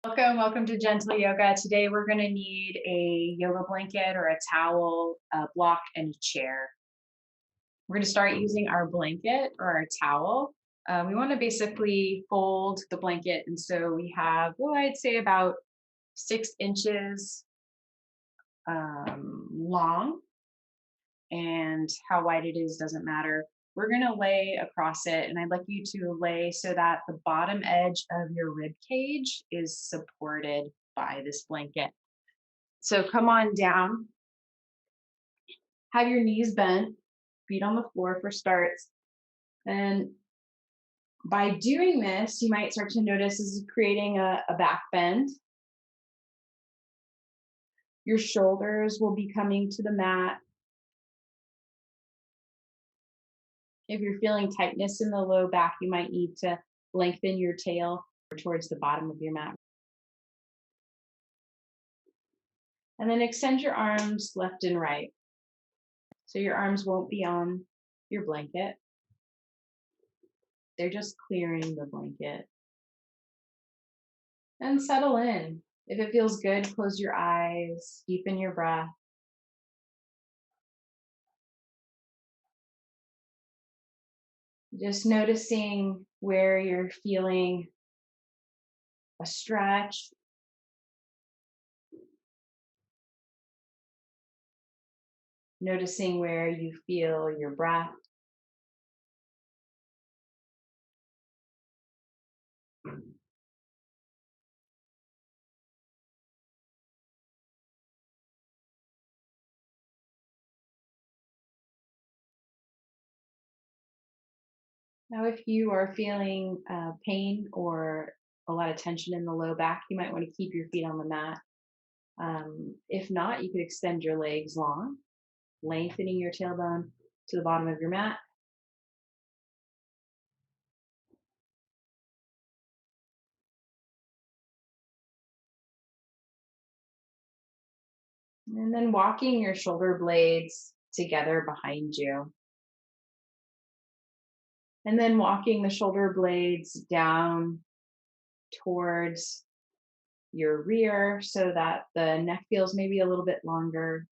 Welcome to Gentle Yoga. Today we're going to need a yoga blanket or a towel, a block, and a chair. We're going to start using our blanket or our towel. We want to basically fold the blanket, and so we have, I'd say about 6 inches long, and how wide it is doesn't matter. We're going to lay across it, and I'd like you to lay so that the bottom edge of your rib cage is supported by this blanket. So come on down, have your knees bent, feet on the floor for starts. And by doing this, you might start to notice this is creating a back bend. Your shoulders will be coming to the mat. If you're feeling tightness in the low back, you might need to lengthen your tail towards the bottom of your mat. And then extend your arms left and right. So your arms won't be on your blanket. They're just clearing the blanket. And settle in. If it feels good, close your eyes, deepen your breath. Just noticing where you're feeling a stretch. Noticing where you feel your breath. Now, if you are feeling pain or a lot of tension in the low back, you might want to keep your feet on the mat. If not, you could extend your legs long, lengthening your tailbone to the bottom of your mat. And then walking your shoulder blades together behind you. And then walking the shoulder blades down towards your rear so that the neck feels maybe a little bit longer.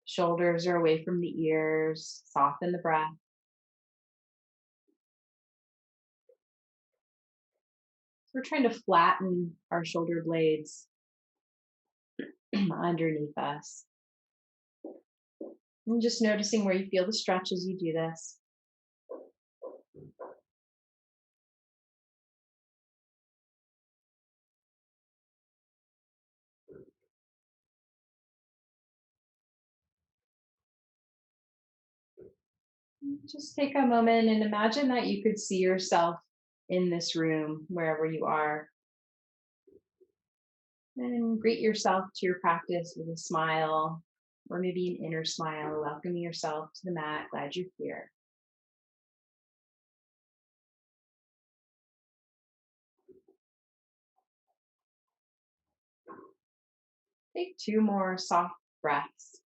Shoulders are away from the ears. Soften the breath. We're trying to flatten our shoulder blades underneath us. And just noticing where you feel the stretch as you do this. Just take a moment and imagine that you could see yourself in this room, wherever you are. And greet yourself to your practice with a smile, or maybe an inner smile, welcoming yourself to the mat. Glad you're here. Take 2 more soft breaths.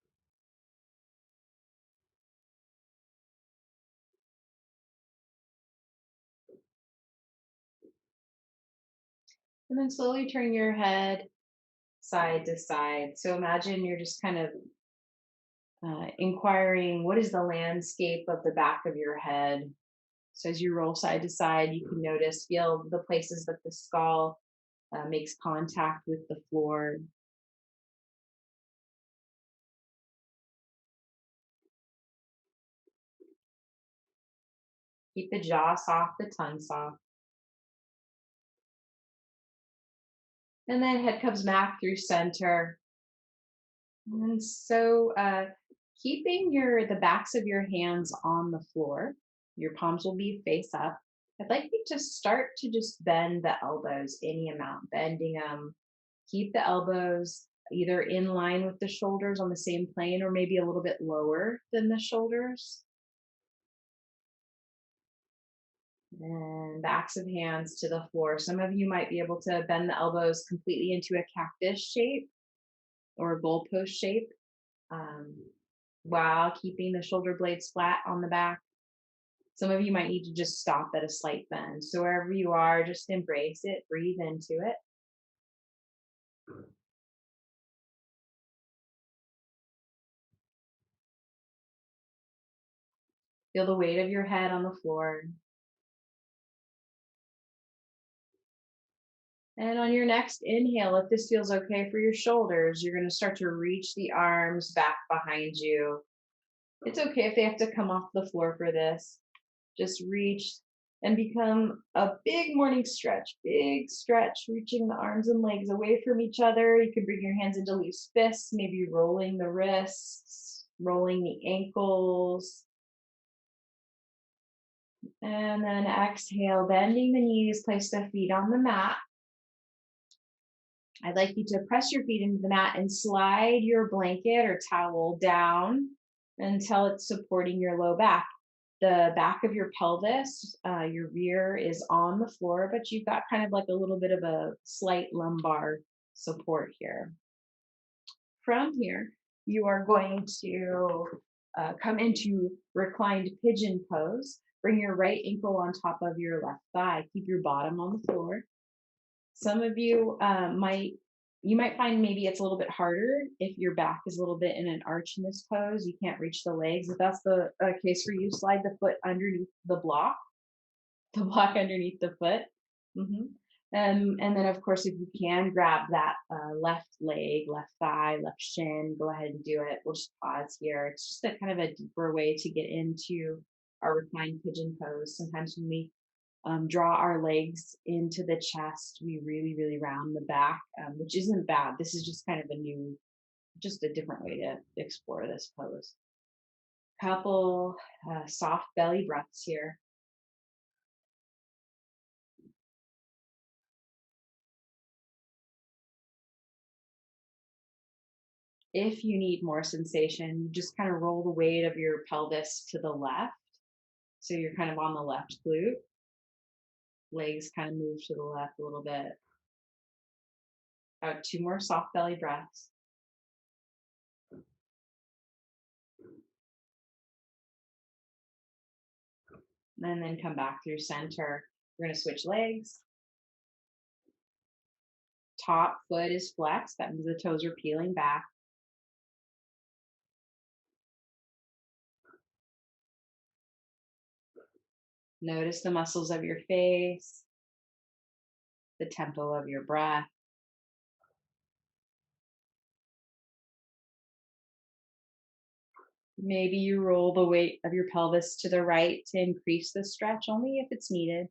And then slowly turn your head side to side. So imagine you're just kind of inquiring, what is the landscape of the back of your head? So as you roll side to side, you can notice, feel the places that the skull makes contact with the floor. Keep the jaw soft, the tongue soft. And then head comes back through center. And so keeping the backs of your hands on the floor, your palms will be face up. I'd like you to start to just bend the elbows any amount, bending them. Keep the elbows either in line with the shoulders on the same plane or maybe a little bit lower than the shoulders. And backs of hands to the floor. Some of you might be able to bend the elbows completely into a cactus shape or a goalpost shape, while keeping the shoulder blades flat on the back. Some of you might need to just stop at a slight bend. So wherever you are, just embrace it, breathe into it. Feel the weight of your head on the floor. And on your next inhale, if this feels okay for your shoulders, you're going to start to reach the arms back behind you. It's okay if they have to come off the floor for this. Just reach and become a big stretch, reaching the arms and legs away from each other. You can bring your hands into loose fists, maybe rolling the wrists, rolling the ankles. And then exhale, bending the knees, place the feet on the mat. I'd like you to press your feet into the mat and slide your blanket or towel down until it's supporting your low back. The back of your pelvis, your rear is on the floor, but you've got kind of like a little bit of a slight lumbar support here. From here, you are going to come into reclined pigeon pose. Bring your right ankle on top of your left thigh. Keep your bottom on the floor. Some of you might find maybe it's a little bit harder if your back is a little bit in an arch in this pose. You can't reach the legs. If that's the case for you, slide the foot underneath the block underneath the foot. hmm and then, of course, if you can grab that left leg, left thigh, left shin, go ahead and do it. We'll just pause here. It's just a kind of a deeper way to get into our reclined pigeon pose. Sometimes when we draw our legs into the chest, we really, really round the back, which isn't bad. This is just kind of just a different way to explore this pose. Couple soft belly breaths here. If you need more sensation, you just kind of roll the weight of your pelvis to the left. So you're kind of on the left glute. Legs kind of move to the left a little bit. About 2 more soft belly breaths. And then come back through center. We're going to switch legs. Top foot is flexed. That means the toes are peeling back. Notice the muscles of your face, the tempo of your breath. Maybe you roll the weight of your pelvis to the right to increase the stretch, only if it's needed.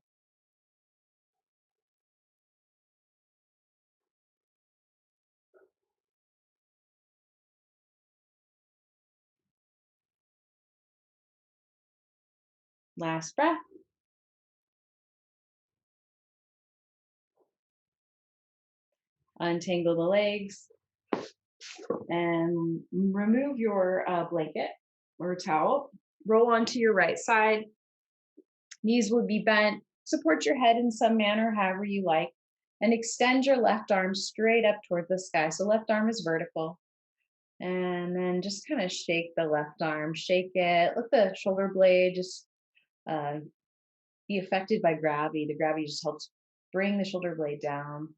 Last breath. Untangle the legs and remove your blanket or towel. Roll onto your right side. Knees would be bent. Support your head in some manner, however you like, and extend your left arm straight up toward the sky. So left arm is vertical. And then just kind of shake the left arm, shake it. Let the shoulder blade just uh, be affected by gravity. The gravity just helps bring the shoulder blade down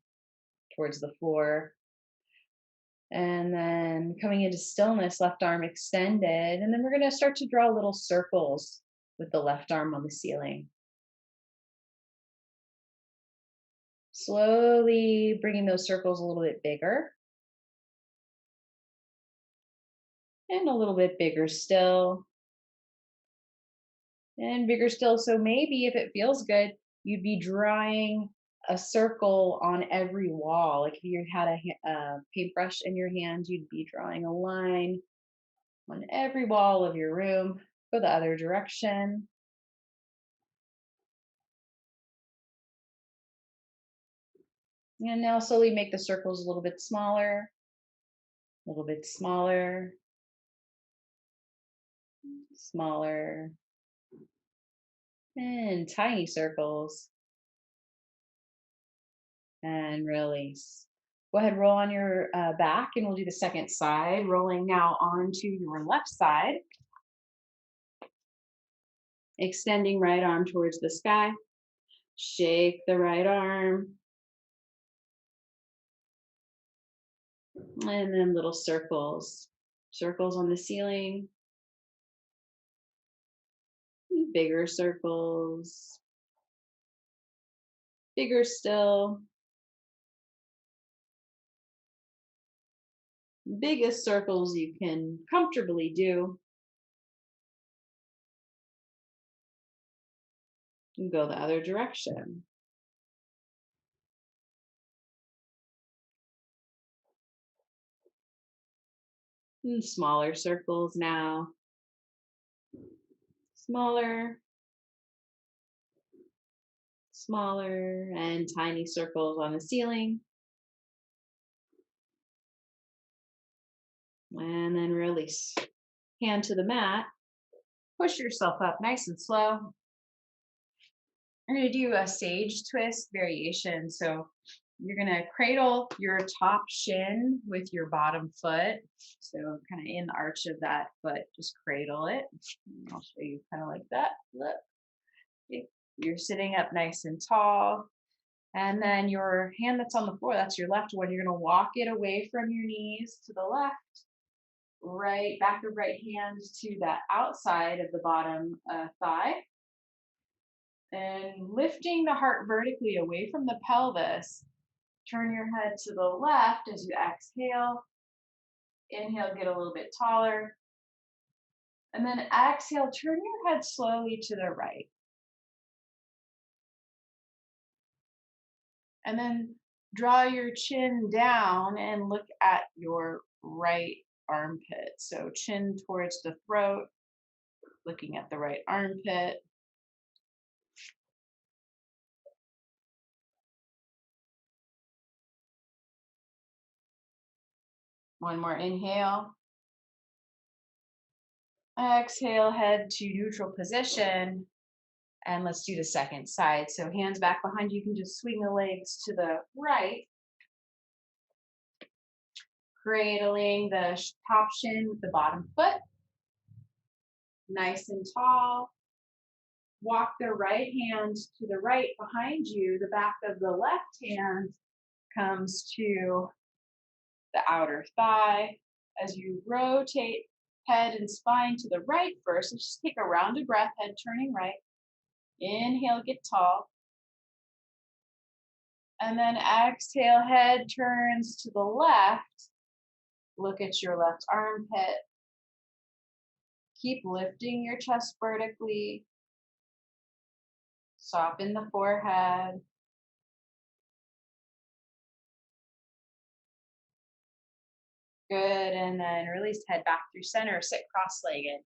towards the floor. And then coming into stillness, left arm extended. And then we're going to start to draw little circles with the left arm on the ceiling. Slowly bringing those circles a little bit bigger. And a little bit bigger still. And bigger still. So maybe if it feels good, you'd be drawing a circle on every wall. Like if you had a paintbrush in your hand, you'd be drawing a line on every wall of your room. Go the other direction. And now slowly make the circles a little bit smaller, a little bit smaller, smaller, and tiny circles. And release. Go ahead, roll on your back, and we'll do the second side. Rolling now onto your left side. Extending right arm towards the sky. Shake the right arm. And then little circles. Circles on the ceiling. Bigger circles. Bigger still. Biggest circles you can comfortably do. And go the other direction. And smaller circles now. Smaller, smaller, and tiny circles on the ceiling. And then release. Hand to the mat. Push yourself up nice and slow. We're going to do a sage twist variation. So you're going to cradle your top shin with your bottom foot. So kind of in the arch of that foot, just cradle it. I'll show you kind of like that. Look. You're sitting up nice and tall. And then your hand that's on the floor, that's your left one. You're going to walk it away from your knees to the left. Right, back of right hand to that outside of the bottom thigh. And lifting the heart vertically away from the pelvis. Turn your head to the left as you exhale. Inhale, get a little bit taller. And then exhale, turn your head slowly to the right. And then draw your chin down and look at your right armpit. So chin towards the throat, looking at the right armpit. One more inhale. Exhale, head to neutral position. And let's do the second side. So hands back behind you. You can just swing the legs to the right. Cradling the top shin with the bottom foot. Nice and tall. Walk the right hand to the right behind you. The back of the left hand comes to the outer thigh. As you rotate head and spine to the right first, let's just take a rounded breath, head turning right. Inhale, get tall. And then exhale, head turns to the left. Look at your left armpit. Keep lifting your chest vertically. Soften the forehead. Good, and then release, head back through center, sit cross-legged.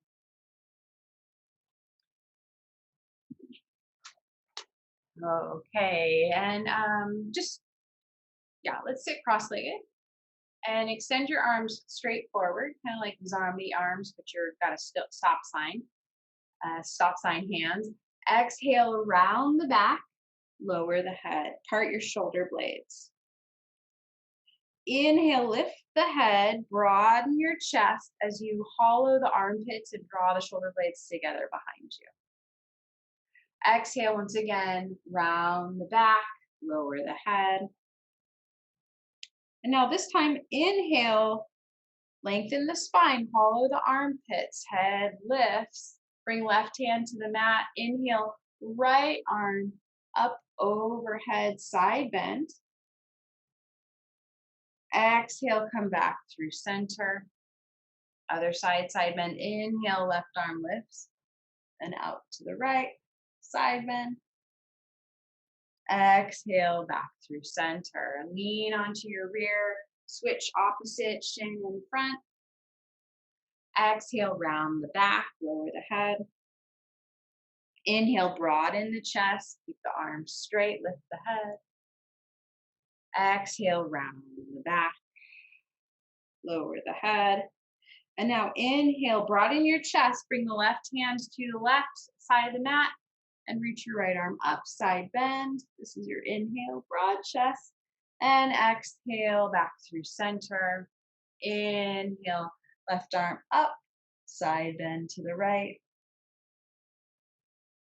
Okay, and let's sit cross-legged and extend your arms straight forward, kind of like zombie arms, but you've got a stop sign hands. Exhale, round the back, lower the head, part your shoulder blades. Inhale, lift the head, broaden your chest as you hollow the armpits and draw the shoulder blades together behind you. Exhale, once again, round the back, lower the head. And now this time, inhale, lengthen the spine, hollow the armpits, head lifts, bring left hand to the mat. Inhale, right arm up overhead, side bend. Exhale, come back through center. Other side, side bend. Inhale, left arm lifts. And out to the right, side bend. Exhale, back through center. Lean onto your rear. Switch opposite, shin in front. Exhale, round the back, lower the head. Inhale, broaden the chest. Keep the arms straight, lift the head. Exhale, round the back, lower the head. And now inhale, broaden your chest. Bring the left hand to the left side of the mat and reach your right arm up, side bend. This is your inhale, broad chest. And exhale, back through center. Inhale, left arm up, side bend to the right.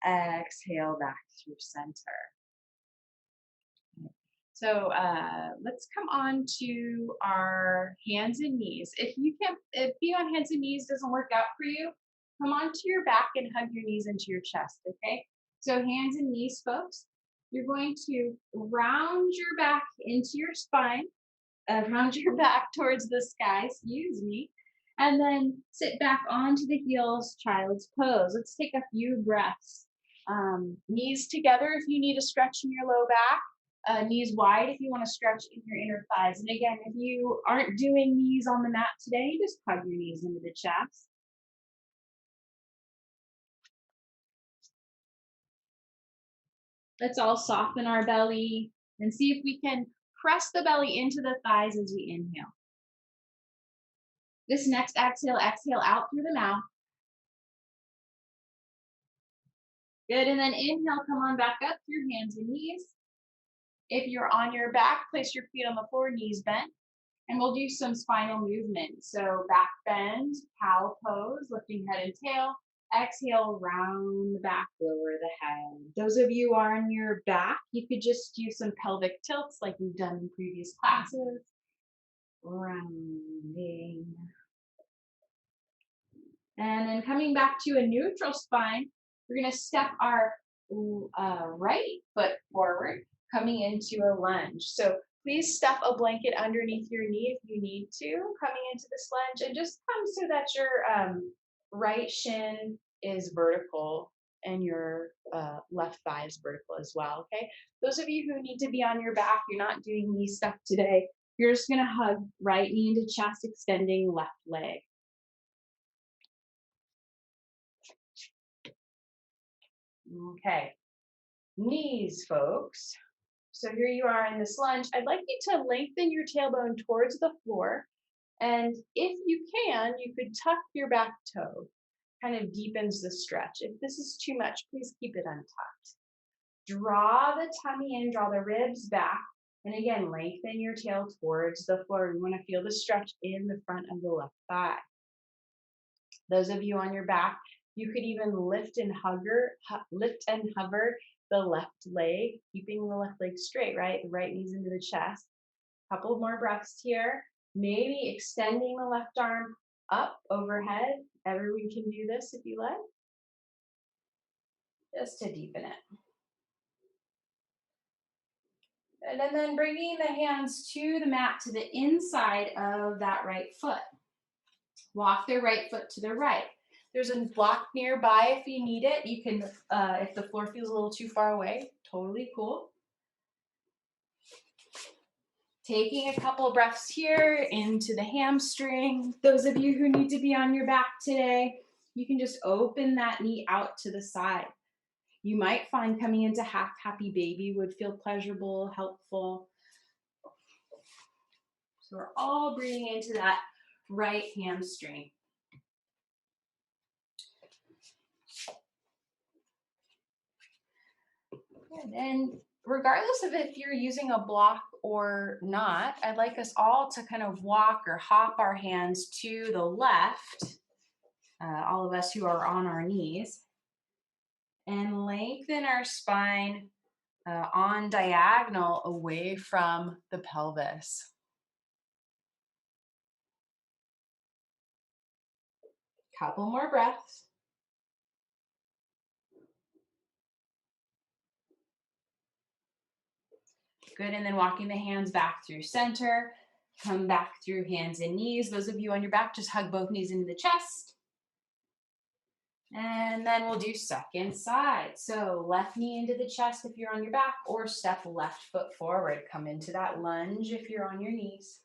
Exhale back through center. So let's come on to our hands and knees. If being on hands and knees doesn't work out for you, come onto your back and hug your knees into your chest, okay? So hands and knees, folks. You're going to round your back into your spine, round your back towards the sky, excuse me, and then sit back onto the heels, child's pose. Let's take a few breaths. Knees together if you need a stretch in your low back. Knees wide if you want to stretch in your inner thighs. And again, if you aren't doing knees on the mat today, just hug your knees into the chest. Let's all soften our belly and see if we can press the belly into the thighs as we inhale. This next exhale, exhale out through the mouth. Good, and then inhale, come on back up through hands and knees. If you're on your back, place your feet on the floor, knees bent. And we'll do some spinal movement. So back bend, cow pose, lifting head and tail. Exhale, round the back, lower the head. Those of you who are on your back, you could just do some pelvic tilts like we've done in previous classes. Rounding. And then coming back to a neutral spine, we're going to step our right foot forward, coming into a lunge. So please stuff a blanket underneath your knee if you need to, coming into this lunge, and just come so that your right shin is vertical and your left thigh is vertical as well, okay? Those of you who need to be on your back, you're not doing knee stuff today, you're just gonna hug right knee into chest, extending left leg. Okay, knees, folks. So here you are in this lunge. I'd like you to lengthen your tailbone towards the floor. And if you can, you could tuck your back toe. Kind of deepens the stretch. If this is too much, please keep it untucked. Draw the tummy in, draw the ribs back. And again, lengthen your tail towards the floor. We want to feel the stretch in the front of the left thigh. Those of you on your back, you could even lift and hover the left leg, keeping the left leg straight, right? The right knee's into the chest. Couple more breaths here. Maybe extending the left arm up overhead. Everyone can do this if you like. Just to deepen it. And then bringing the hands to the mat to the inside of that right foot. Walk the right foot to the right. There's a block nearby if you need it. You can, if the floor feels a little too far away, totally cool. Taking a couple breaths here into the hamstring. Those of you who need to be on your back today, you can just open that knee out to the side. You might find coming into half happy baby would feel pleasurable, helpful. So we're all breathing into that right hamstring. Good. And regardless of if you're using a block or not, I'd like us all to kind of walk or hop our hands to the left, all of us who are on our knees, and lengthen our spine on diagonal away from the pelvis. Couple more breaths. Good, and then walking the hands back through center, come back through hands and knees. Those of you on your back, just hug both knees into the chest. And then we'll do second side. So left knee into the chest if you're on your back, or step left foot forward. Come into that lunge if you're on your knees.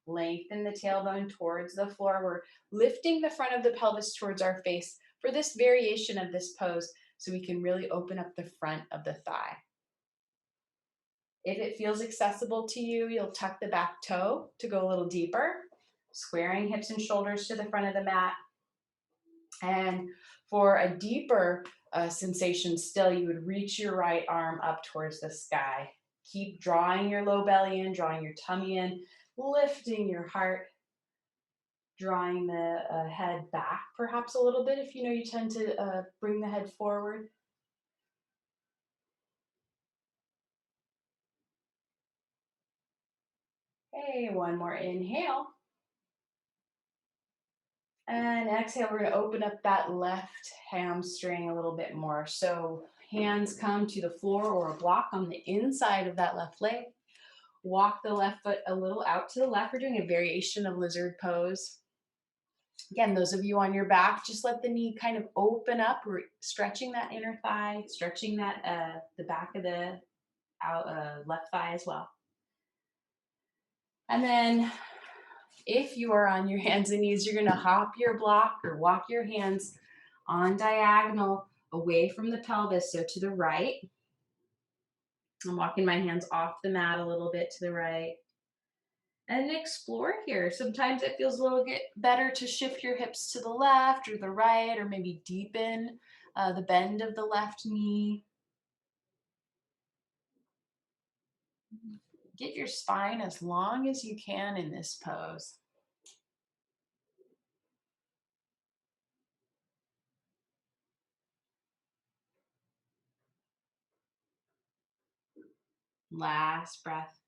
Lengthen the tailbone towards the floor. We're lifting the front of the pelvis towards our face for this variation of this pose so we can really open up the front of the thigh. If it feels accessible to you, you'll tuck the back toe to go a little deeper, squaring hips and shoulders to the front of the mat. And for a deeper sensation still, you would reach your right arm up towards the sky. Keep drawing your low belly in, drawing your tummy in, lifting your heart, drawing the head back perhaps a little bit if you know you tend to bring the head forward. Okay, one more inhale. And exhale, we're going to open up that left hamstring a little bit more. So hands come to the floor or a block on the inside of that left leg. Walk the left foot a little out to the left. We're doing a variation of lizard pose. Again, those of you on your back, just let the knee kind of open up. We're stretching that inner thigh, stretching that the back of the left thigh as well. And then if you are on your hands and knees, you're going to hop your block or walk your hands on diagonal away from the pelvis, so to the right. I'm walking my hands off the mat a little bit to the right. And explore here. Sometimes it feels a little bit better to shift your hips to the left or the right, or maybe deepen the bend of the left knee. Get your spine as long as you can in this pose. Last breath.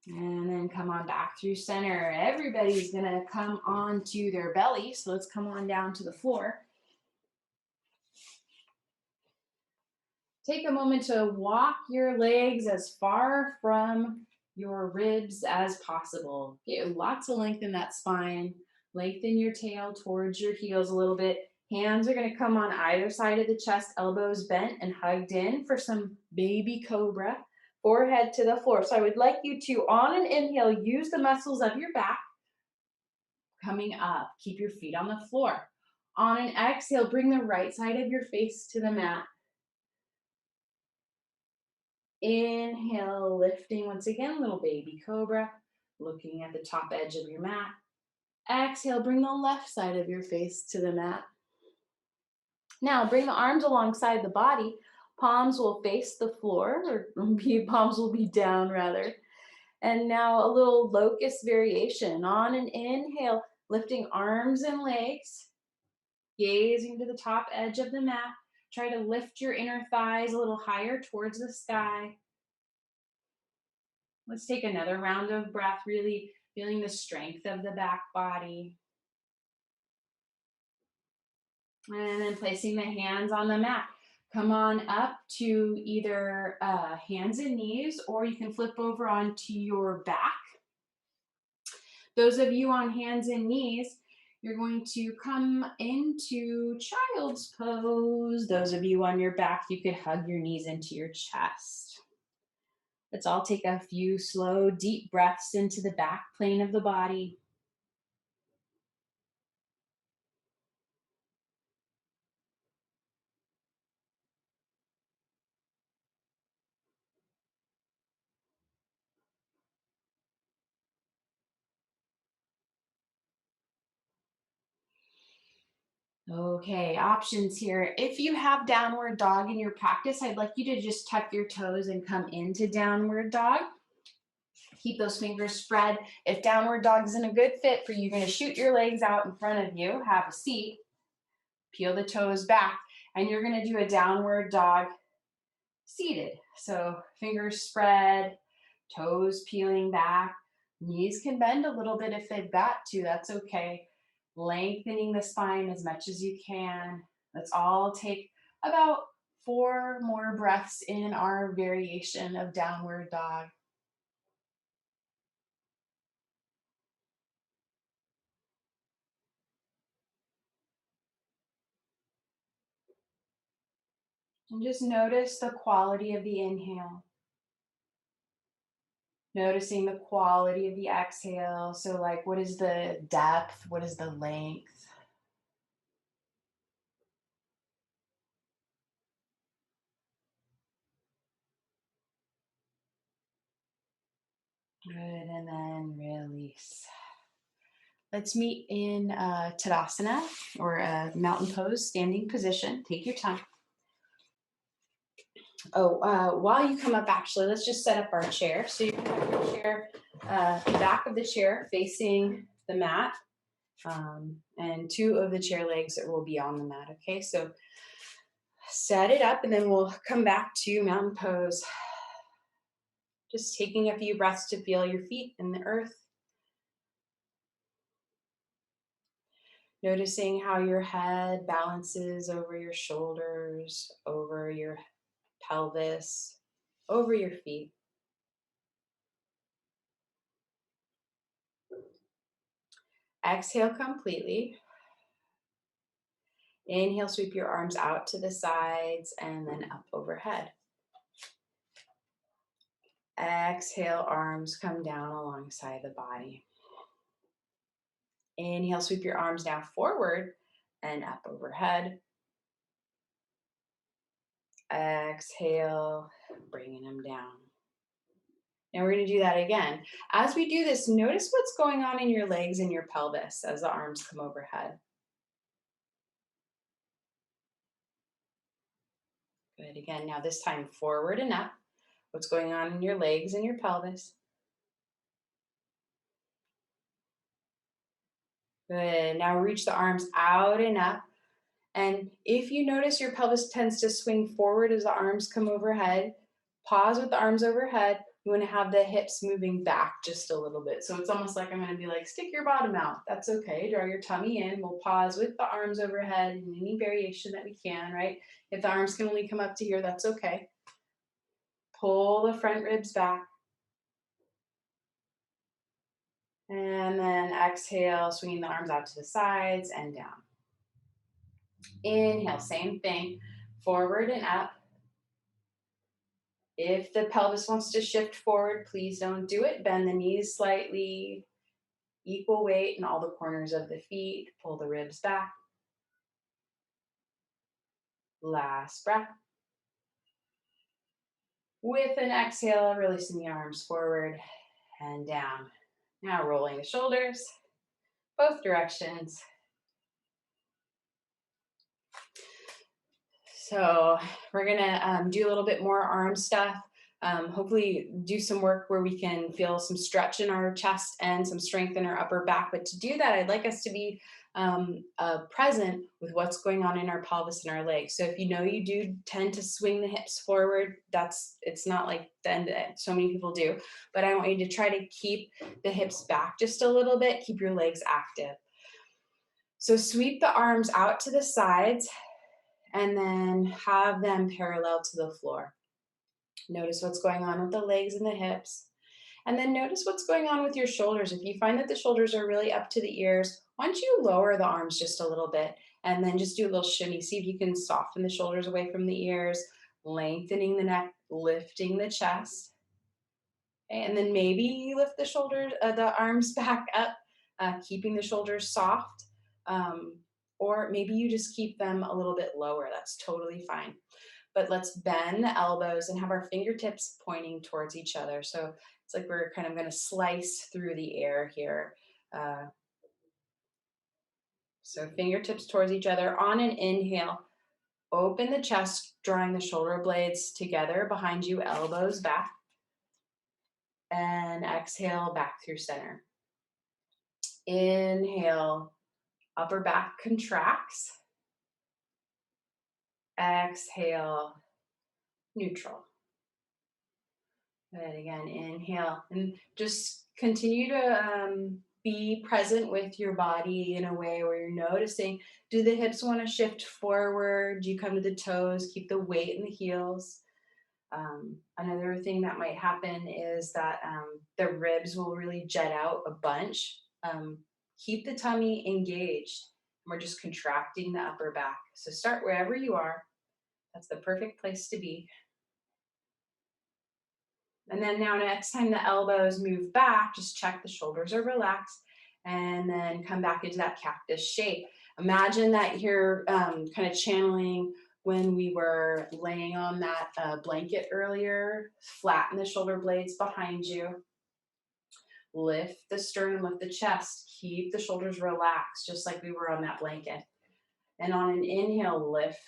And then come on back through center. Everybody's gonna come onto their belly. So let's come on down to the floor. Take a moment to walk your legs as far from your ribs as possible. Get lots of length in that spine. Lengthen your tail towards your heels a little bit. Hands are going to come on either side of the chest, elbows bent and hugged in for some baby cobra. Forehead to the floor. So I would like you to, on an inhale, use the muscles of your back coming up. Keep your feet on the floor. On an exhale, bring the right side of your face to the mat. Inhale, lifting once again, little baby cobra, looking at the top edge of your mat. Exhale, bring the left side of your face to the mat. Now, bring the arms alongside the body. Palms will face the floor, or palms will be down rather. And now a little locust variation. On an inhale, lifting arms and legs, gazing to the top edge of the mat. Try to lift your inner thighs a little higher towards the sky. Let's take another round of breath, really feeling the strength of the back body. And then placing the hands on the mat. Come on up to either hands and knees, or you can flip over onto your back. Those of you on hands and knees, you're going to come into child's pose. Those of you on your back, you could hug your knees into your chest. Let's all take a few slow, deep breaths into the back plane of the body. Okay, options here. If you have downward dog in your practice, I'd like you to just tuck your toes and come into downward dog. Keep those fingers spread. If downward dog isn't a good fit for you, you're going to shoot your legs out in front of you, have a seat, peel the toes back, and you're going to do a downward dog seated. So fingers spread, toes peeling back. Knees can bend a little bit if they've got to, that's okay. Lengthening the spine as much as you can. Let's all take about 4 more breaths in our variation of downward dog. And just notice the quality of the inhale. Noticing the quality of the exhale. So like, what is the depth? What is the length? Good, and then release. Let's meet in Tadasana, or a mountain pose, standing position. Take your time. While you come up, actually, let's just set up our chair. So you have your chair, the back of the chair facing the mat, and 2 of the chair legs will be on the mat. Okay, so set it up, and then we'll come back to mountain pose. Just taking a few breaths to feel your feet in the earth. Noticing how your head balances over your shoulders, over your pelvis, over your feet. Exhale completely. Inhale, sweep your arms out to the sides and then up overhead. Exhale, arms come down alongside the body. Inhale, sweep your arms now forward and up overhead. Exhale, bringing them down. And we're going to do that again. As we do this, notice what's going on in your legs and your pelvis as the arms come overhead. Good. Again, now this time forward and up. What's going on in your legs and your pelvis? Good. Now reach the arms out and up. And if you notice your pelvis tends to swing forward as the arms come overhead, pause with the arms overhead. You want to have the hips moving back just a little bit. So it's almost like I'm going to be like, stick your bottom out. That's okay. Draw your tummy in. We'll pause with the arms overhead in any variation that we can, right? If the arms can only come up to here, that's okay. Pull the front ribs back. And then exhale, swinging the arms out to the sides and down. Inhale, same thing, forward and up. If the pelvis wants to shift forward, please don't do it. Bend the knees slightly, equal weight in all the corners of the feet. Pull the ribs back. Last breath. With an exhale, releasing the arms forward and down. Now rolling the shoulders, both directions. So we're gonna do a little bit more arm stuff. Hopefully do some work where we can feel some stretch in our chest and some strength in our upper back. But to do that, I'd like us to be present with what's going on in our pelvis and our legs. So if you know you do tend to swing the hips forward, it's not like the end that so many people do. But I want you to try to keep the hips back just a little bit, keep your legs active. So sweep the arms out to the sides and then have them parallel to the floor. Notice what's going on with the legs and the hips. And then notice what's going on with your shoulders. If you find that the shoulders are really up to the ears, why don't you lower the arms just a little bit and then just do a little shimmy. See if you can soften the shoulders away from the ears, lengthening the neck, lifting the chest. Okay, and then maybe you lift the shoulders, the arms back up, keeping the shoulders soft. Or maybe you just keep them a little bit lower. That's totally fine. But let's bend the elbows and have our fingertips pointing towards each other. So it's like we're kind of going to slice through the air here. So fingertips towards each other. On an inhale, open the chest, drawing the shoulder blades together behind you, elbows back. And exhale back through center. Inhale, upper back contracts. Exhale, neutral. Good. Again, inhale. And just continue to be present with your body in a way where you're noticing, do the hips want to shift forward? Do you come to the toes? Keep the weight in the heels. Another thing that might happen is that the ribs will really jet out a bunch. Keep the tummy engaged. We're just contracting the upper back. So start wherever you are. That's the perfect place to be. And then now next time the elbows move back, just check the shoulders are relaxed and then come back into that cactus shape. Imagine that you're kind of channeling when we were laying on that blanket earlier. Flatten the shoulder blades behind you. Lift the sternum, lift the chest. Keep the shoulders relaxed, just like we were on that blanket. And on an inhale, lift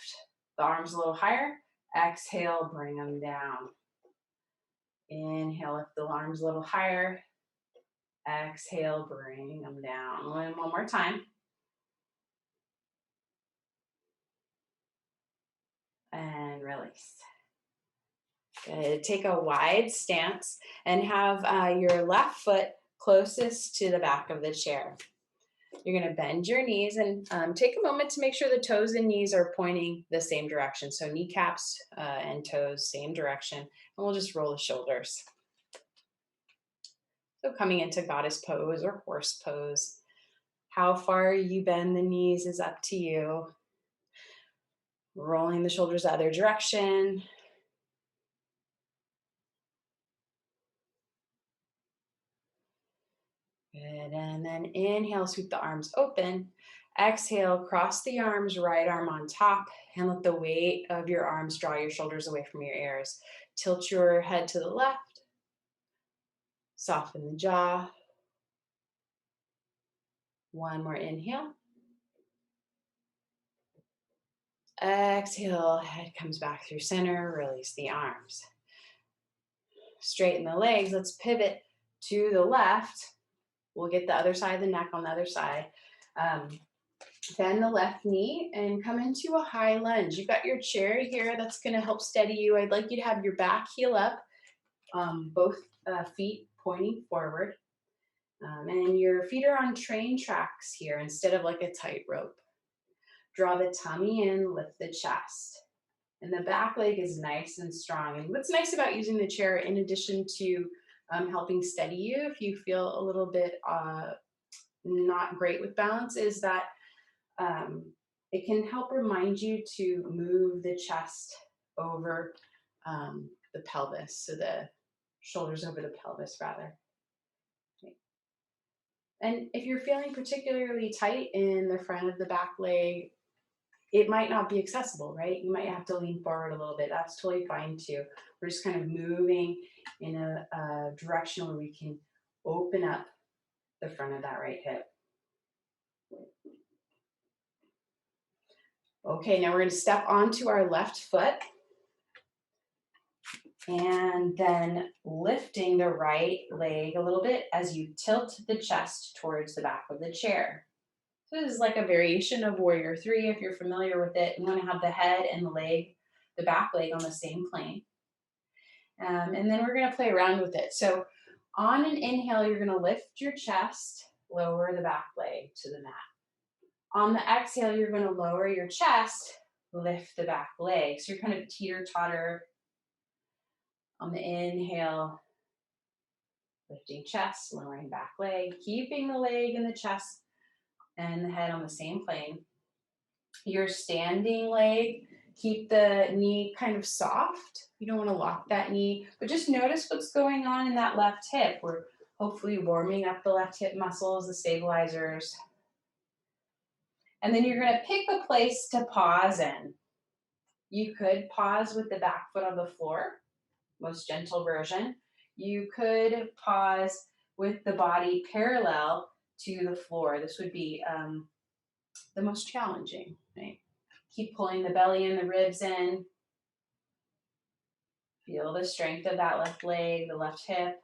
the arms a little higher. Exhale, bring them down. Inhale, lift the arms a little higher. Exhale, bring them down. One more time. And release. Good. Take a wide stance and have your left foot closest to the back of the chair. You're going to bend your knees and take a moment to make sure the toes and knees are pointing the same direction. So kneecaps and toes, same direction. And we'll just roll the shoulders. So coming into goddess pose or horse pose. How far you bend the knees is up to you. Rolling the shoulders the other direction. Good. And then inhale, sweep the arms open. Exhale, cross the arms, right arm on top, and let the weight of your arms draw your shoulders away from your ears. Tilt your head to the left. Soften the jaw. One more inhale. Exhale, head comes back through center, release the arms. Straighten the legs, let's pivot to the left. We'll get the other side of the neck on the other side. Bend the left knee and come into a high lunge. You've got your chair here that's gonna help steady you. I'd like you to have your back heel up, both feet pointing forward. And your feet are on train tracks here instead of like a tightrope. Draw the tummy in, lift the chest. And the back leg is nice and strong. And what's nice about using the chair, in addition to helping steady you if you feel a little bit not great with balance, is that it can help remind you to move the chest over the pelvis, so the shoulders over the pelvis rather. Okay. And if you're feeling particularly tight in the front of the back leg, it might not be accessible, right? You might have to lean forward a little bit. That's totally fine too. We're just kind of moving in a direction where we can open up the front of that right hip. Okay, now we're going to step onto our left foot and then lifting the right leg a little bit as you tilt the chest towards the back of the chair. So this is like a variation of Warrior 3 if you're familiar with it. You want to have the head and the leg, the back leg on the same plane. And then we're going to play around with it. So on an inhale, you're going to lift your chest, lower the back leg to the mat. On the exhale, you're going to lower your chest, lift the back leg. So you're kind of teeter-totter. On the inhale, lifting chest, lowering back leg, keeping the leg and the chest and the head on the same plane. Your standing leg, keep the knee kind of soft. You don't want to lock that knee, but just notice what's going on in that left hip. We're hopefully warming up the left hip muscles, the stabilizers. And then you're going to pick a place to pause in. You could pause with the back foot on the floor, most gentle version. You could pause with the body parallel to the floor. This would be the most challenging, right? Keep pulling the belly and the ribs in. Feel the strength of that left leg, the left hip.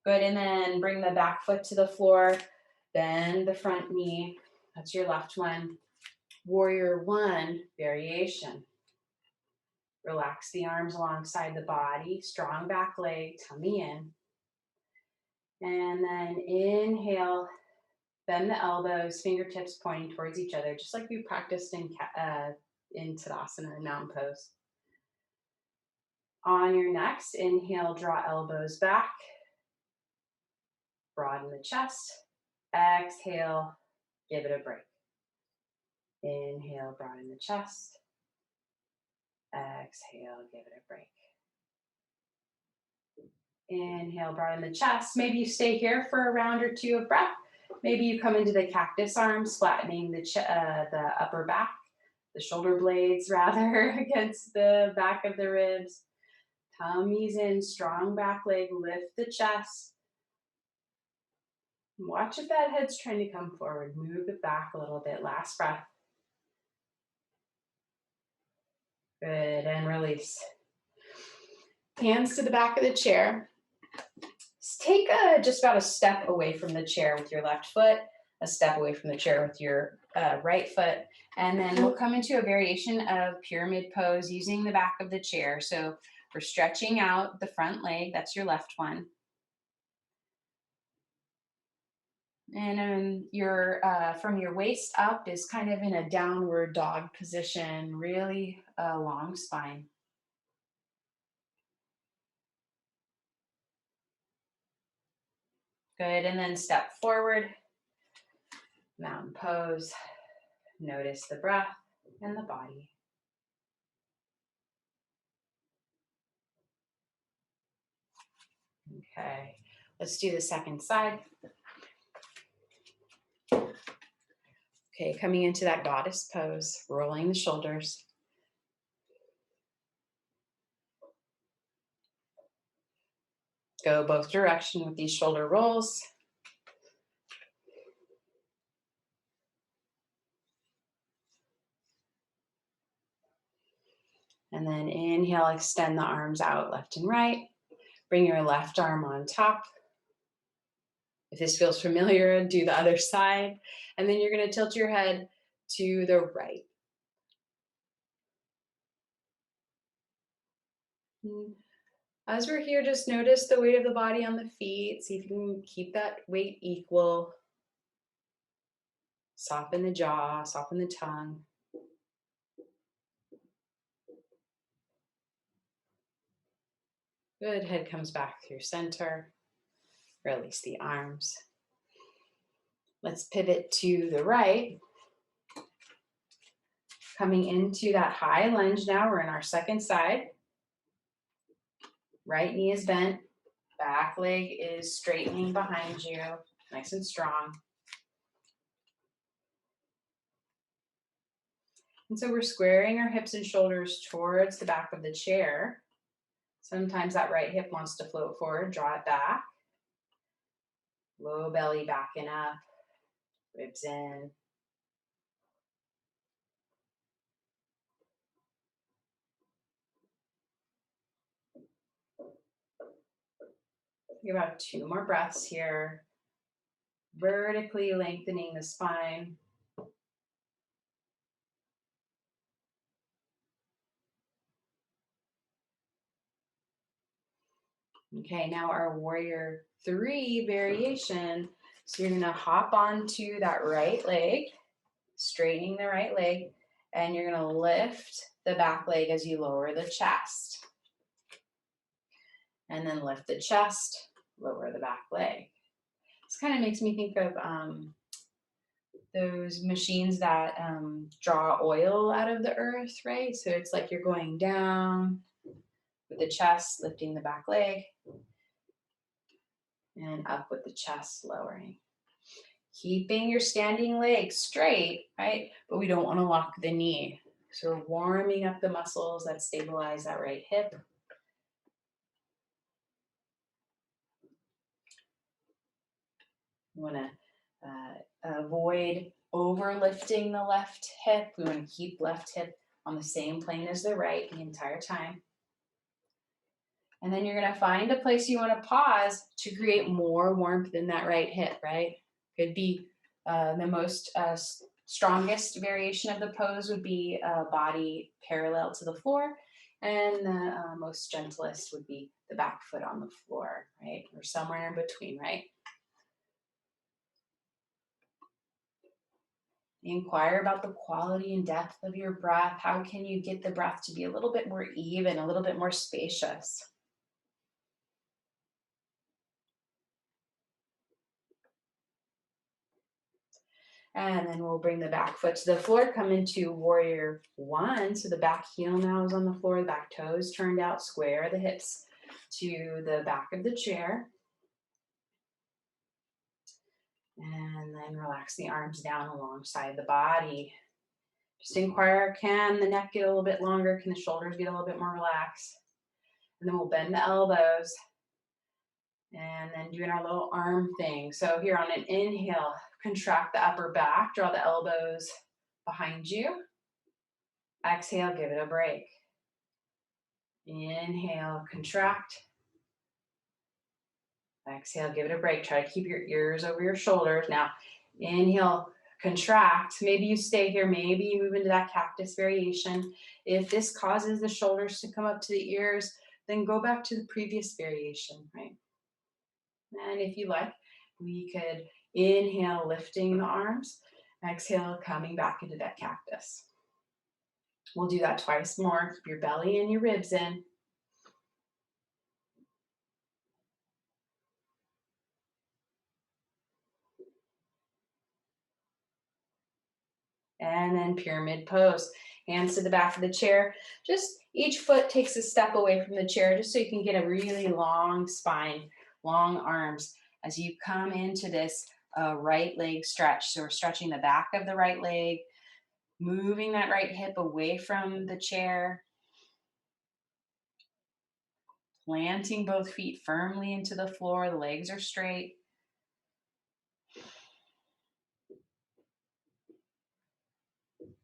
Good, and then bring the back foot to the floor. Bend the front knee. That's your left one. Warrior 1 variation. Relax the arms alongside the body. Strong back leg, tummy in. And then inhale. Bend the elbows, fingertips pointing towards each other, just like we practiced in Tadasana and mountain pose. On your next inhale, draw elbows back. Broaden the chest. Exhale, give it a break. Inhale, broaden the chest. Exhale, give it a break. Inhale, broaden the chest. Maybe you stay here for a round or two of breath. Maybe you come into the cactus arms, flattening the upper back, the shoulder blades rather, against the back of the ribs. Tummy's in, strong back leg, lift the chest. Watch if that head's trying to come forward. Move it back a little bit. Last breath. Good, and release. Hands to the back of the chair. Take just about a step away from the chair with your left foot, a step away from the chair with your right foot. And then we'll come into a variation of pyramid pose using the back of the chair. So we're stretching out the front leg. That's your left one. And your from your waist up is kind of in a downward dog position, really a long spine. Good, and then step forward, mountain pose. Notice the breath and the body. Okay, let's do the second side. Okay, coming into that goddess pose, rolling the shoulders. Go both direction with these shoulder rolls. And then inhale, extend the arms out left and right. Bring your left arm on top. If this feels familiar, do the other side. And then you're going to tilt your head to the right. As we're here, just notice the weight of the body on the feet. See if you can keep that weight equal. Soften the jaw, soften the tongue. Good, head comes back through center. Release the arms. Let's pivot to the right. Coming into that high lunge now, we're in our second side. Right knee is bent, back leg is straightening behind you, nice and strong. And so we're squaring our hips and shoulders towards the back of the chair. Sometimes that right hip wants to float forward, draw it back. Low belly backing up, ribs in. Give about 2 more breaths here. Vertically lengthening the spine. Okay, now our warrior 3 variation. So you're gonna hop onto that right leg, straightening the right leg, and you're gonna lift the back leg as you lower the chest. And then lift the chest, lower the back leg. This kind of makes me think of those machines that draw oil out of the earth, right? So it's like you're going down with the chest, lifting the back leg, and up with the chest, lowering. Keeping your standing leg straight, right? But we don't want to lock the knee. So we're warming up the muscles that stabilize that right hip. We want to avoid overlifting the left hip. We want to keep left hip on the same plane as the right the entire time. And then you're going to find a place you want to pause to create more warmth in that right hip, right? Could be the most strongest variation of the pose would be body parallel to the floor. And the most gentlest would be the back foot on the floor, right? Or somewhere in between, right? Inquire about the quality and depth of your breath. How can you get the breath to be a little bit more even, a little bit more spacious? And then we'll bring the back foot to the floor, come into warrior 1. So the back heel now is on the floor, the back toes turned out, square the hips to the back of the chair. And then relax the arms down alongside the body. Just inquire, can the neck get a little bit longer? Can the shoulders get a little bit more relaxed? And then we'll bend the elbows. And then doing our little arm thing. So here on an inhale, contract the upper back, draw the elbows behind you. Exhale, give it a break. Inhale, contract. Exhale, give it a break. Try to keep your ears over your shoulders. Now, inhale, contract. Maybe you stay here, maybe you move into that cactus variation. If this causes the shoulders to come up to the ears, then go back to the previous variation, right? And if you like, we could inhale, lifting the arms, exhale, coming back into that cactus. We'll do that twice more. Keep your belly and your ribs in. And then pyramid pose. Hands to the back of the chair. Just each foot takes a step away from the chair just so you can get a really long spine, long arms as you come into this right leg stretch. So we're stretching the back of the right leg, moving that right hip away from the chair, planting both feet firmly into the floor. The legs are straight.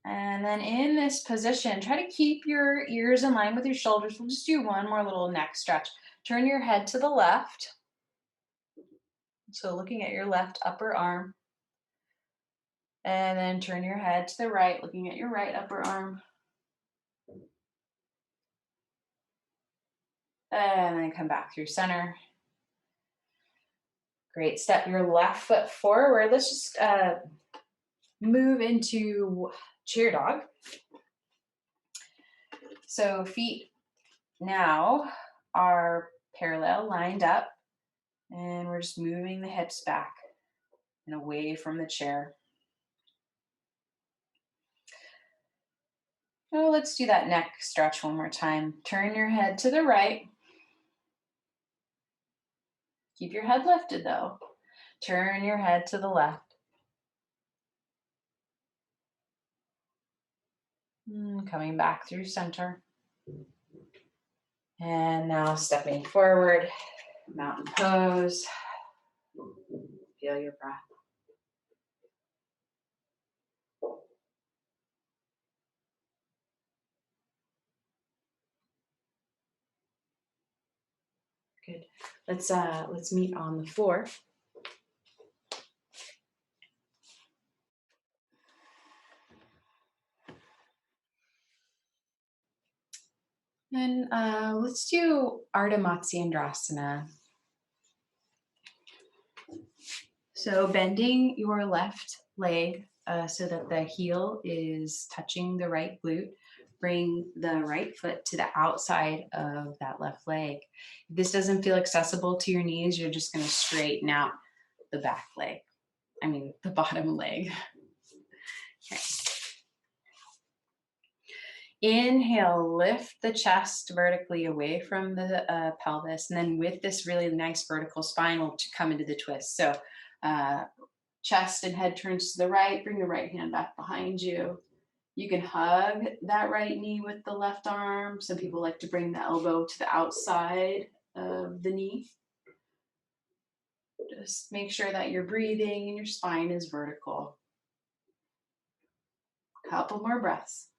And then in this position, try to keep your ears in line with your shoulders. We'll just do one more little neck stretch. Turn your head to the left. So looking at your left upper arm. And then turn your head to the right, looking at your right upper arm. And then come back through center. Great. Step your left foot forward. Let's just move into chair dog. So feet now are parallel, lined up, and we're just moving the hips back and away from the chair. Oh, let's do that neck stretch one more time. Turn your head to the right. Keep your head lifted though. Turn your head to the left. Coming back through center. And now stepping forward, mountain pose. Feel your breath. Good. Let's meet on the floor. And let's do Arta Matsia Andrasana. So bending your left leg so that the heel is touching the right glute. Bring the right foot to the outside of that left leg. If this doesn't feel accessible to your knees, you're just going to straighten out the back leg. The bottom leg. Okay. Inhale, lift the chest vertically away from the pelvis. And then with this really nice vertical spine, we'll come into the twist. So chest and head turns to the right. Bring the right hand back behind you. You can hug that right knee with the left arm. Some people like to bring the elbow to the outside of the knee. Just make sure that you're breathing and your spine is vertical. Couple more breaths.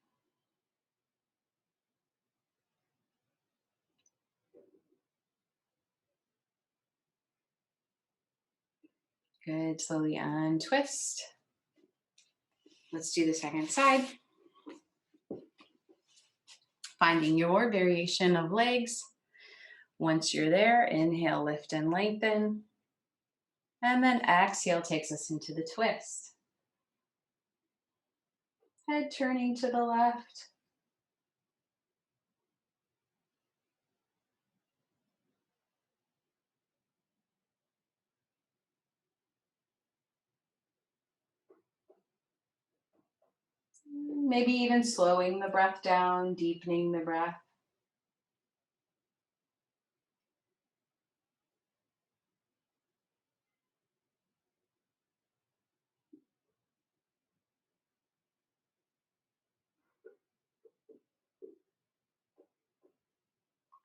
Good. Slowly untwist. Let's do the second side. Finding your variation of legs. Once you're there, inhale, lift and lengthen. And then exhale takes us into the twist. Head turning to the left. Maybe even slowing the breath down, deepening the breath.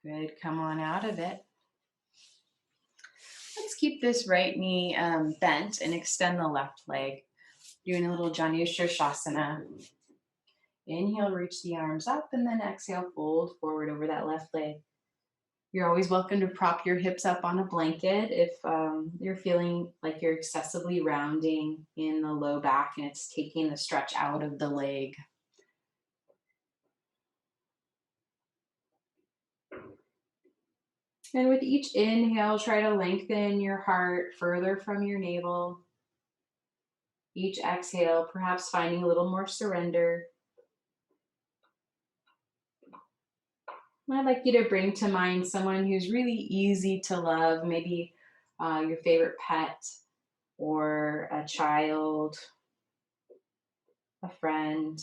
Good, come on out of it. Let's keep this right knee bent and extend the left leg. Doing a little Shavasana. Inhale, reach the arms up, and then exhale, fold forward over that left leg. You're always welcome to prop your hips up on a blanket if you're feeling like you're excessively rounding in the low back and it's taking the stretch out of the leg. And with each inhale, try to lengthen your heart further from your navel. Each exhale, perhaps finding a little more surrender. I'd like you to bring to mind someone who's really easy to love, maybe your favorite pet or a child, a friend.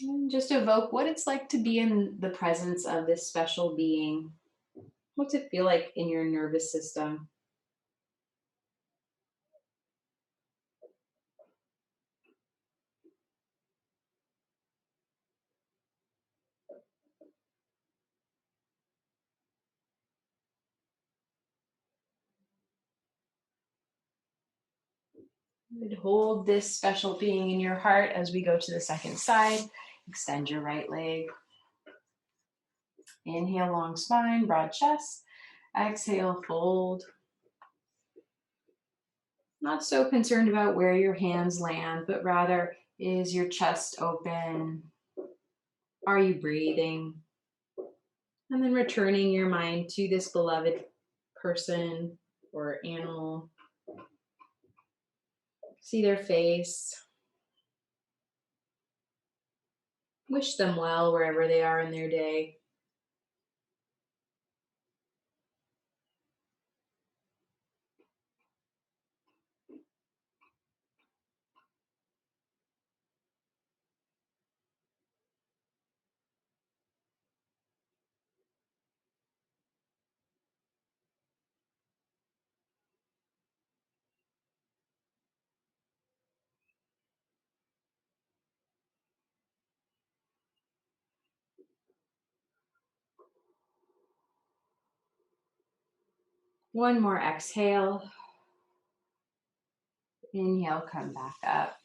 And just evoke what it's like to be in the presence of this special being. What's it feel like in your nervous system? Hold this special being in your heart as we go to the second side. Extend your right leg. Inhale, long spine, broad chest. Exhale, fold. Not so concerned about where your hands land, but rather, is your chest open? Are you breathing? And then returning your mind to this beloved person or animal. See their face. Wish them well wherever they are in their day. One more exhale. Inhale, come back up.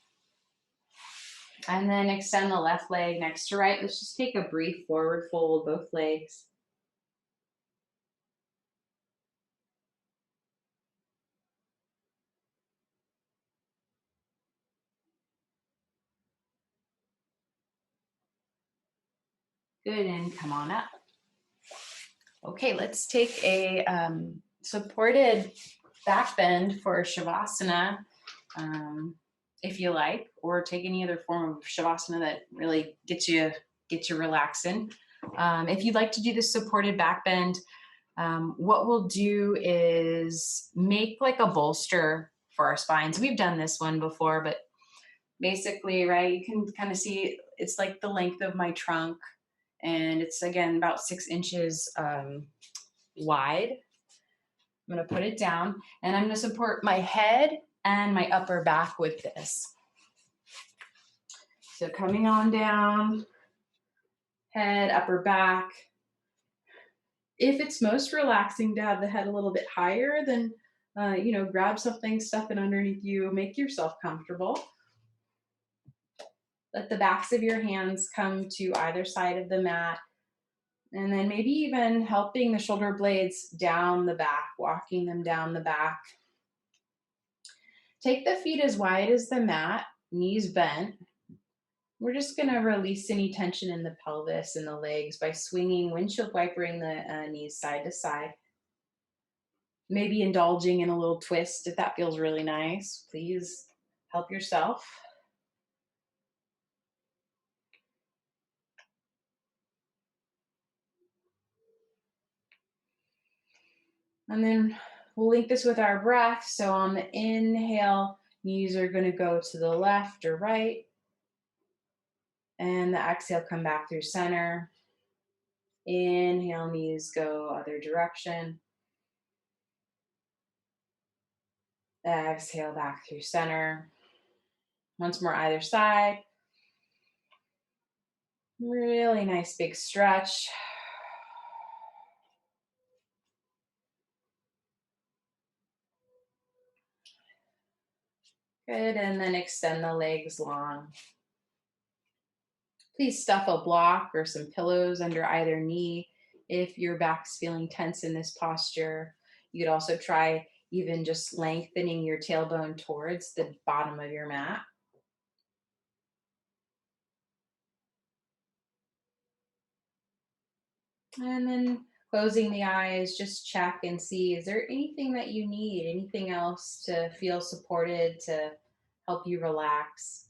And then extend the left leg next to right. Let's just take a brief forward fold, both legs. Good, and come on up. Okay, let's take a supported back bend for Shavasana, if you like, or take any other form of Shavasana that really gets you relaxing. If you'd like to do this supported back bend, what we'll do is make like a bolster for our spines. We've done this one before, but basically, right, you can kind of see it's like the length of my trunk, and it's again about 6 inches wide. I'm going to put it down, and I'm going to support my head and my upper back with this. So coming on down, head, upper back. If it's most relaxing to have the head a little bit higher, then grab something, stuff it underneath you, make yourself comfortable. Let the backs of your hands come to either side of the mat. And then maybe even helping the shoulder blades down the back, walking them down the back. Take the feet as wide as the mat, knees bent. We're just going to release any tension in the pelvis and the legs by swinging, windshield wipering the knees side to side. Maybe indulging in a little twist if that feels really nice. Please help yourself. And then we'll link this with our breath. So on the inhale, knees are going to go to the left or right. And the exhale, come back through center. Inhale, knees go other direction. Exhale, back through center. Once more, either side. Really nice big stretch. Good, and then extend the legs long. Please stuff a block or some pillows under either knee if your back's feeling tense in this posture. You could also try even just lengthening your tailbone towards the bottom of your mat. And then closing the eyes, just check and see, is there anything that you need, anything else to feel supported to help you relax?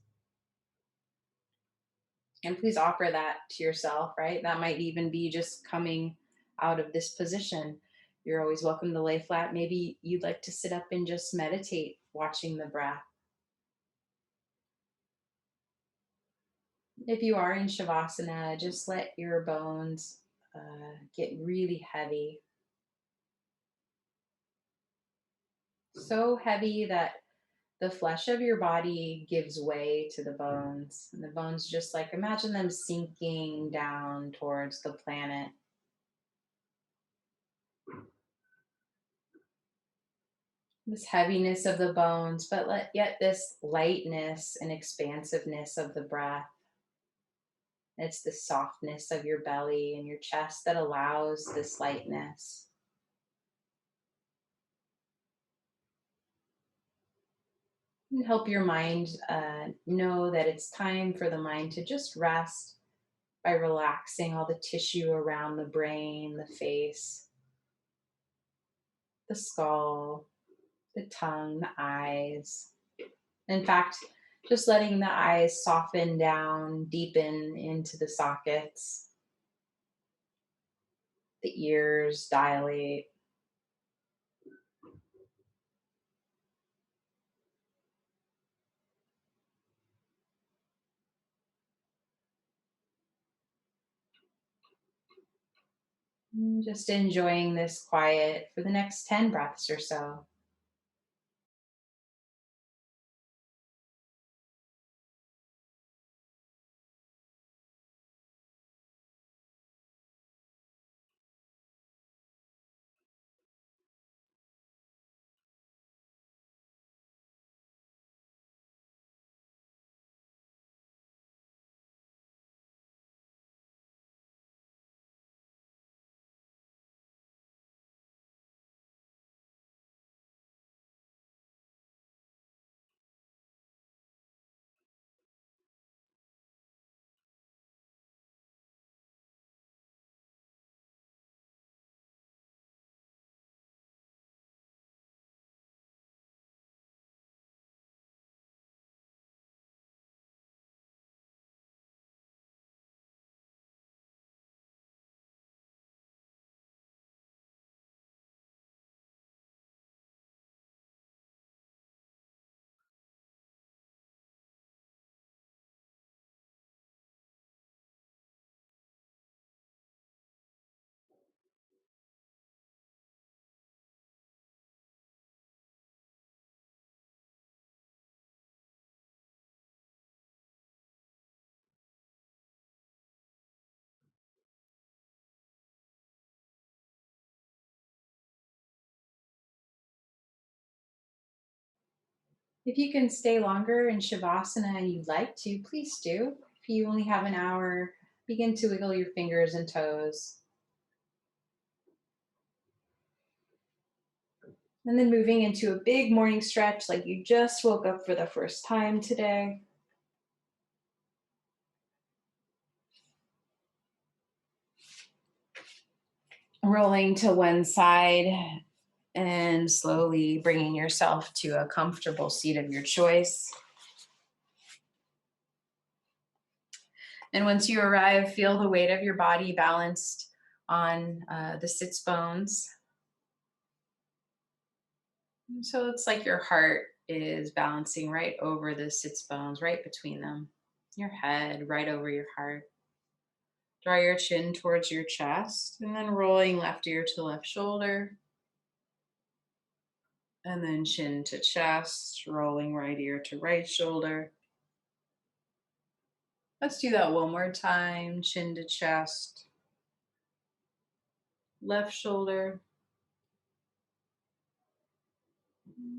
And please offer that to yourself, right? That might even be just coming out of this position. You're always welcome to lay flat. Maybe you'd like to sit up and just meditate, watching the breath. If you are in Shavasana, just let your bones get really heavy. So heavy that the flesh of your body gives way to the bones. And the bones, just like imagine them sinking down towards the planet. This heaviness of the bones, but yet this lightness and expansiveness of the breath. It's the softness of your belly and your chest that allows this lightness. And help your mind know that it's time for the mind to just rest by relaxing all the tissue around the brain, the face, the skull, the tongue, the eyes. In fact, just letting the eyes soften down, deepen into the sockets, the ears dilate. Just enjoying this quiet for the next 10 breaths or so. If you can stay longer in Shavasana and you'd like to, please do. If you only have an hour, begin to wiggle your fingers and toes. And then moving into a big morning stretch like you just woke up for the first time today. Rolling to one side and slowly bringing yourself to a comfortable seat of your choice. And once you arrive, feel the weight of your body balanced on the sits bones. So it's like your heart is balancing right over the sits bones, right between them. Your head right over your heart. Draw your chin towards your chest and then rolling left ear to left shoulder. And then chin to chest, rolling right ear to right shoulder. Let's do that one more time. Chin to chest, left shoulder,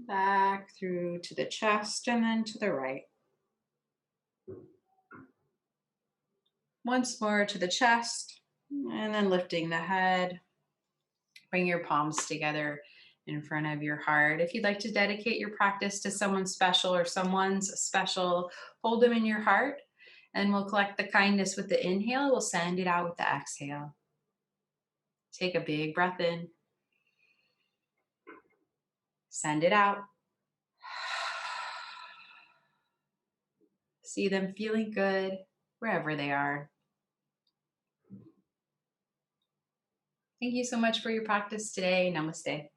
back through to the chest, and then to the right. Once more to the chest, and then lifting the head. Bring your palms together in front of your heart. If you'd like to dedicate your practice to someone special or someone's special, hold them in your heart, and we'll collect the kindness with the inhale. We'll send it out with the exhale. Take a big breath in. Send it out. See them feeling good wherever they are. Thank you so much for your practice today. Namaste.